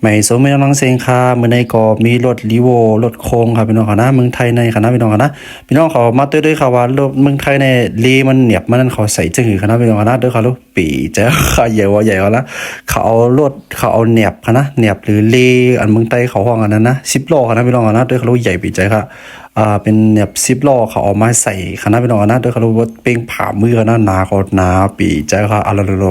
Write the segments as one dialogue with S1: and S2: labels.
S1: ไม่สมไม่ต้องเซ็งค่ะเมื่อในก็มีรถลีโวรถโค้งครับพี่น้องค่ะนะเมืองไทยในคณะพี่น้องค่ะนะพี่น้องเขามาด้วยค่ะว่ารถเมืองไทยในลีมันเหนียบมันนั่นเขาใส่จึงคณะพี่น้องค่ะนะด้วยค่ะลูกปีเจ้าค่ะใหญ่ว่าใหญ่กว่าละเขาเอารถเขาเอาเหนียบค่ะนะเหนียบหรือลีอันเมืองไทยเขาห้องอันนั้นนะ10 ล้อค่ะนะพี่น้องค่ะนะด้วยค่ะลูกใหญ่ปีใจค่ะเป็นแบบ10 ล้อเขาเอามาใส่คณะพี่น้องค่ะนะด้วยค่ะลูกว่าเป้งผ่ามือค่ะนะหนาเขาหนาปีใจค่ะอะไรโล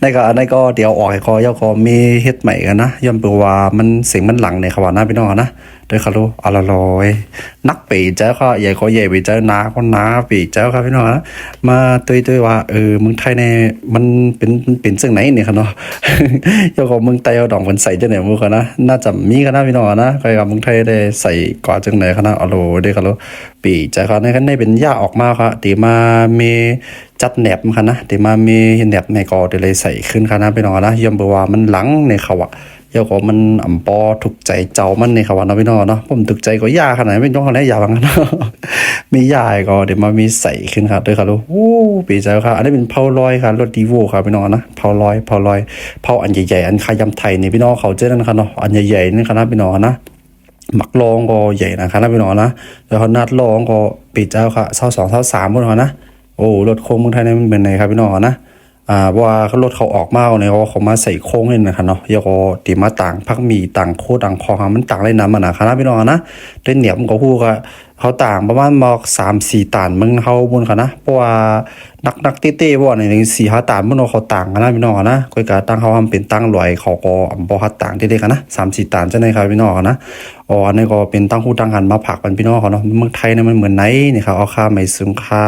S1: ในก็เดี๋ยวออกให้คอยาคอมีเฮ็ดใหม่กันนะย่อมเปว่ามันเสียงมันหลังในขวานะพี่น้องนะโดยคารุอะละลอยนักปีเจ้าค่ะใหญ่ขอใหญ่ปีเจ้านาก็นาปีเจ้าครับพี่น้องนะมาตัวว่าเมืองไทยในมันเป็นซึ่งไหนเนี่ยครับเนาะเจ้าของเมืองไทยเอาดอกมันใส่จังไหนมึงกันนะน่าจะมีกันนะพี่น้องนะใครกับเมืองไทยได้ใส่กว่าจังไหนครับนะอะโลได้ครับปีเจ้าครับในขั้นในเป็นย่าออกมาครับตีมามีจัดแหนบมันนะตีมามีแหนบในกอเดี๋ยวเลยใส่ขึ้นครับนะพี่น้องนะย่อมเปว่ามันหลังในเขาอะเจ้าของมันอ่ำปอถูกใจเจ้ามันในขวานพี่น้องเนาะผมถูกใจก็ยาขนาดไม่ต้องขนาดยาบางนะมียาก็เดี๋ยวมามีใส่ขึ้นครับด้วยครับลูกโอ้ปีใจครับอันนี้เป็นเผาลอยครับรถดีโวครับพี่น้องนะเผาลอยเผาอันใหญ่ๆอันขายำไทยนี่พี่น้องเขาเจอนั่นครับเนาะอันใหญ่ๆนี่ครับพี่น้องนะหมักลองก็ใหญ่นะครับพี่น้องนะแล้วเขานัดลองก็ปีเจ้าค่ะ22 23พวกเรานะโอ้รถโค้งเมืองไทยนี่มันเป็นไงครับพี่น้องนะว่ารถเขาออกมาเนี่ยเขามาใส่โค้งเลยนะครับเนาะยก็ตีมาต่างพักมีต่างโคต่างคอมันต่างเลยน้ำมันนะครับพี่น้องนะเล่นเหนียบมันก็พูดว่าเขาต่างประมาณบอก3-4 ตันมึงเขาบนค่ะนะเพราะว่านักเต้ๆว่าใน4-5 ตันมึงเขาต่างกันนะพี่น้องนะก็การตั้งเขาทำเป็นตั้งลอยเขาก็บอกเขาต่างเต้ๆกันนะ3-4 ตันจะไหนครับพี่น้องนะอ๋ออันนี้ก็เป็นตั้งหูตั้งหันมาผักกันพี่น้องเขาเนาะเมืองไทยเนี่ยมันเหมือนไหนนี่ครับเอาค่าไม่ซึมค่า